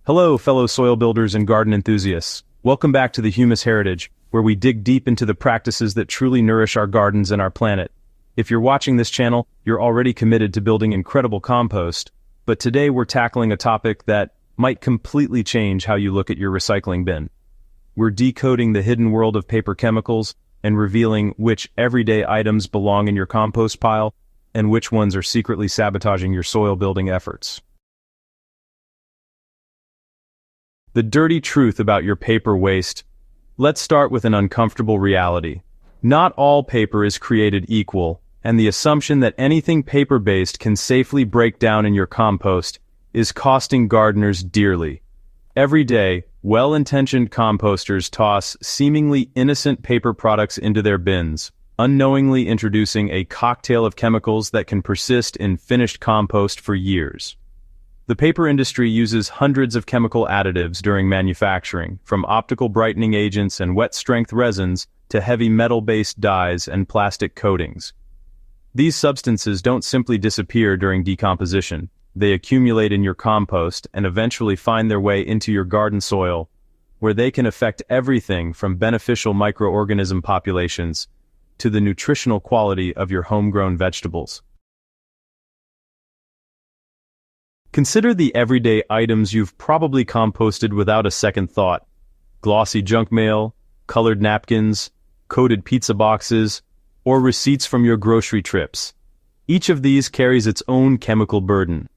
Hello, fellow soil builders and garden enthusiasts. Welcome back to the Humus Heritage, where we dig deep into the practices that truly nourish our gardens and our planet. If you're watching this channel, you're already committed to building incredible compost, but today we're tackling a topic that might completely change how you look at your recycling bin. We're decoding the hidden world of paper chemicals and revealing which everyday items belong in your compost pile and which ones are secretly sabotaging your soil building efforts. The dirty truth about your paper waste. Let's start with an uncomfortable reality. Not all paper is created equal, and the assumption that anything paper-based can safely break down in your compost is costing gardeners dearly. Every day, well-intentioned composters toss seemingly innocent paper products into their bins, unknowingly introducing a cocktail of chemicals that can persist in finished compost for years. The paper industry uses hundreds of chemical additives during manufacturing, from optical brightening agents and wet-strength resins to heavy metal-based dyes and plastic coatings. These substances don't simply disappear during decomposition. They accumulate in your compost and eventually find their way into your garden soil, where they can affect everything from beneficial microorganism populations to the nutritional quality of your homegrown vegetables. Consider the everyday items you've probably composted without a second thought. Glossy junk mail, colored napkins, coated pizza boxes, or receipts from your grocery trips. Each of these carries its own chemical burden.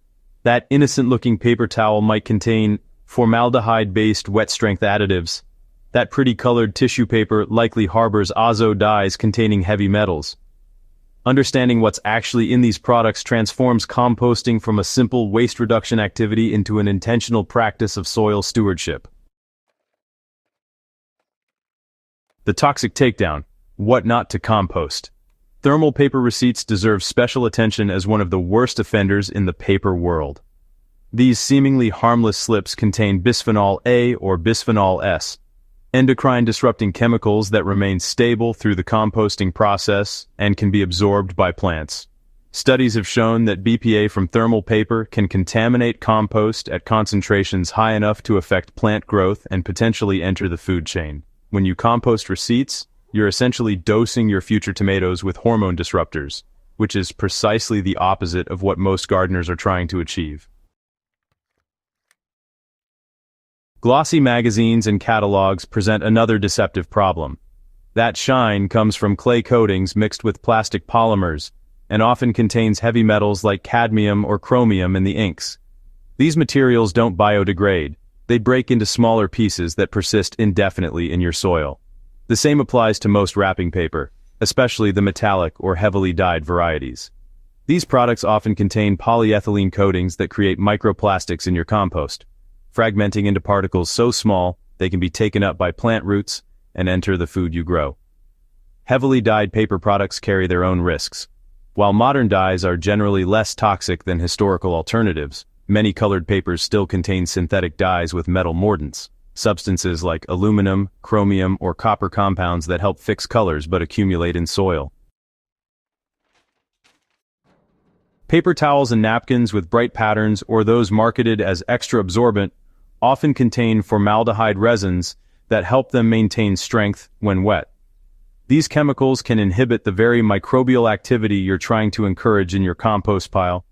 That innocent-looking paper towel might contain formaldehyde-based wet-strength additives. That pretty colored tissue paper likely harbors azo dyes containing heavy metals. Understanding what's actually in these products transforms composting from a simple waste reduction activity into an intentional practice of soil stewardship. The toxic takedown. What not to compost. Thermal paper receipts deserve special attention as one of the worst offenders in the paper world. These seemingly harmless slips contain bisphenol A or bisphenol S, endocrine-disrupting chemicals that remain stable through the composting process and can be absorbed by plants. Studies have shown that BPA from thermal paper can contaminate compost at concentrations high enough to affect plant growth and potentially enter the food chain. When you compost receipts, you're essentially dosing your future tomatoes with hormone disruptors, which is precisely the opposite of what most gardeners are trying to achieve. Glossy magazines and catalogs present another deceptive problem. That shine comes from clay coatings mixed with plastic polymers, and often contains heavy metals like cadmium or chromium in the inks. These materials don't biodegrade. They break into smaller pieces that persist indefinitely in your soil. The same applies to most wrapping paper, especially the metallic or heavily dyed varieties. These products often contain polyethylene coatings that create microplastics in your compost, fragmenting into particles so small they can be taken up by plant roots and enter the food you grow. Heavily dyed paper products carry their own risks. While modern dyes are generally less toxic than historical alternatives, many colored papers still contain synthetic dyes with metal mordants, substances like aluminum, chromium, or copper compounds that help fix colors but accumulate in soil. Paper towels and napkins with bright patterns or those marketed as extra absorbent often contain formaldehyde resins that help them maintain strength when wet. These chemicals can inhibit the very microbial activity you're trying to encourage in your compost pile.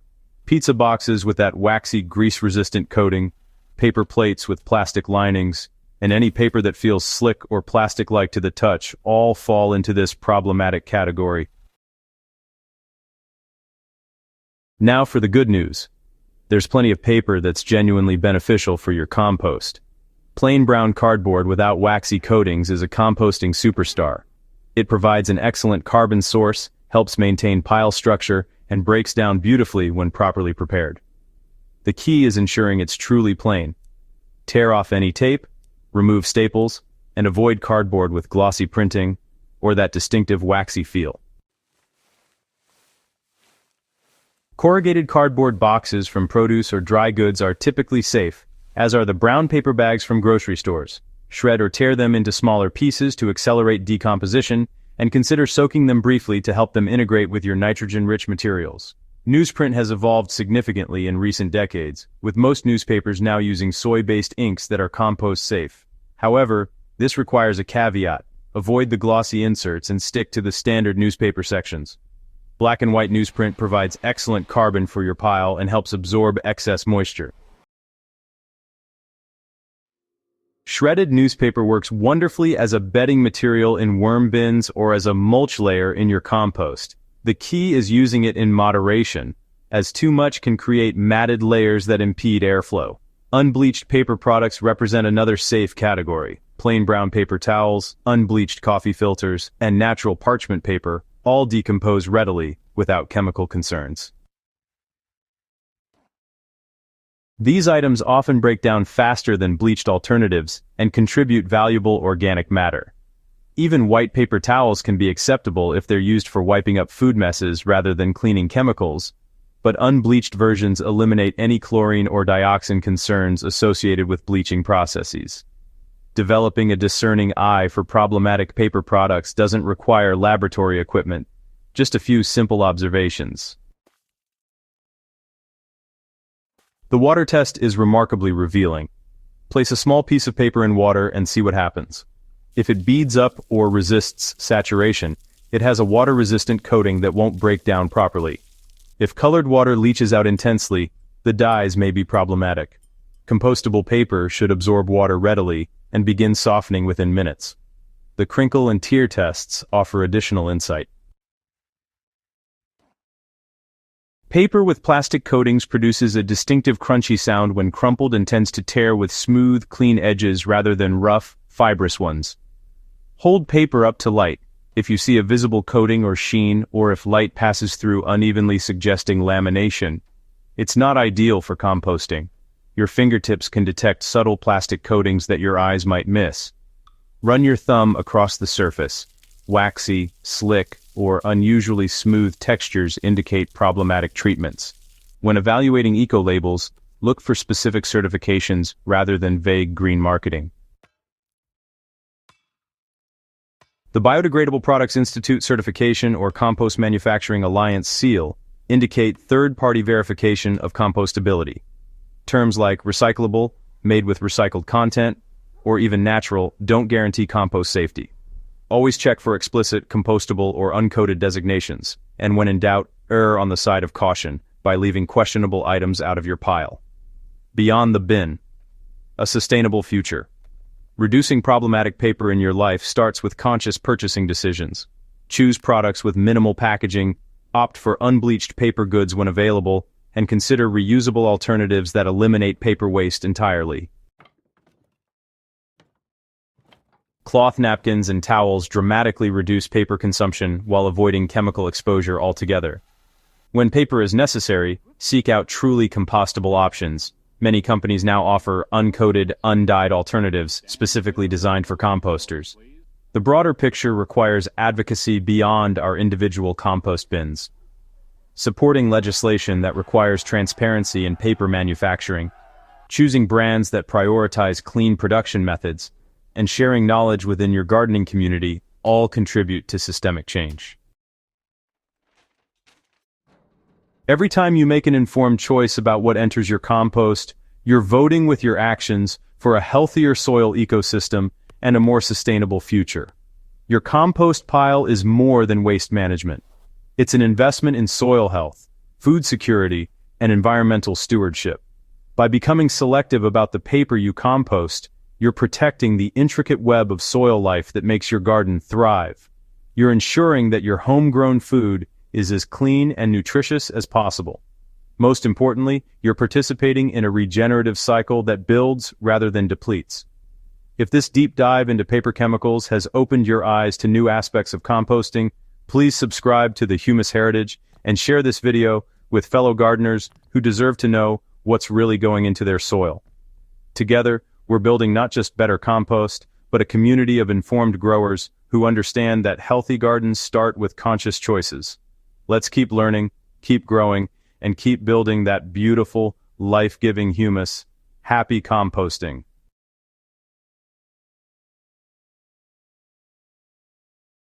Pizza boxes with that waxy grease-resistant coating, paper plates with plastic linings, and any paper that feels slick or plastic-like to the touch all fall into this problematic category. Now for the good news. There's plenty of paper that's genuinely beneficial for your compost. Plain brown cardboard without waxy coatings is a composting superstar. It provides an excellent carbon source, helps maintain pile structure, and breaks down beautifully when properly prepared. The key is ensuring it's truly plain. Tear off any tape, remove staples, and avoid cardboard with glossy printing or that distinctive waxy feel. Corrugated cardboard boxes from produce or dry goods are typically safe, as are the brown paper bags from grocery stores. Shred or tear them into smaller pieces to accelerate decomposition, and consider soaking them briefly to help them integrate with your nitrogen-rich materials. Newsprint has evolved significantly in recent decades, with most newspapers now using soy-based inks that are compost-safe. However, this requires a caveat: avoid the glossy inserts and stick to the standard newspaper sections. Black and white newsprint provides excellent carbon for your pile and helps absorb excess moisture. Shredded newspaper works wonderfully as a bedding material in worm bins or as a mulch layer in your compost. The key is using it in moderation, as too much can create matted layers that impede airflow. Unbleached paper products represent another safe category. Plain brown paper towels, unbleached coffee filters, and natural parchment paper all decompose readily without chemical concerns. These items often break down faster than bleached alternatives and contribute valuable organic matter. Even white paper towels can be acceptable if they're used for wiping up food messes rather than cleaning chemicals, but unbleached versions eliminate any chlorine or dioxin concerns associated with bleaching processes. Developing a discerning eye for problematic paper products doesn't require laboratory equipment, just a few simple observations. The water test is remarkably revealing. Place a small piece of paper in water and see what happens. If it beads up or resists saturation, it has a water-resistant coating that won't break down properly. If colored water leaches out intensely, the dyes may be problematic. Compostable paper should absorb water readily and begin softening within minutes. The crinkle and tear tests offer additional insight. Paper with plastic coatings produces a distinctive crunchy sound when crumpled and tends to tear with smooth, clean edges rather than rough, fibrous ones. Hold paper up to light. If you see a visible coating or sheen, or if light passes through unevenly suggesting lamination, it's not ideal for composting. Your fingertips can detect subtle plastic coatings that your eyes might miss. Run your thumb across the surface. Waxy, slick, or unusually smooth textures indicate problematic treatments. When evaluating eco-labels, look for specific certifications rather than vague green marketing. The Biodegradable Products Institute certification or Compost Manufacturing Alliance seal indicate third-party verification of compostability. Terms like recyclable, made with recycled content, or even natural don't guarantee compost safety. Always check for explicit compostable or uncoated designations, and when in doubt, err on the side of caution by leaving questionable items out of your pile. Beyond the bin. A sustainable future. Reducing problematic paper in your life starts with conscious purchasing decisions. Choose products with minimal packaging, opt for unbleached paper goods when available, and consider reusable alternatives that eliminate paper waste entirely. Cloth napkins and towels dramatically reduce paper consumption while avoiding chemical exposure altogether. When paper is necessary, seek out truly compostable options. Many companies now offer uncoated, undyed alternatives specifically designed for composters. The broader picture requires advocacy beyond our individual compost bins. Supporting legislation that requires transparency in paper manufacturing, choosing brands that prioritize clean production methods, and sharing knowledge within your gardening community all contribute to systemic change. Every time you make an informed choice about what enters your compost, you're voting with your actions for a healthier soil ecosystem and a more sustainable future. Your compost pile is more than waste management. It's an investment in soil health, food security, and environmental stewardship. By becoming selective about the paper you compost, you're protecting the intricate web of soil life that makes your garden thrive. You're ensuring that your homegrown food is as clean and nutritious as possible. Most importantly, you're participating in a regenerative cycle that builds rather than depletes. If this deep dive into paper chemicals has opened your eyes to new aspects of composting, please subscribe to the Humus Heritage and share this video with fellow gardeners who deserve to know what's really going into their soil. Together, we're building not just better compost, but a community of informed growers who understand that healthy gardens start with conscious choices. Let's keep learning, keep growing, and keep building that beautiful, life-giving humus. Happy composting!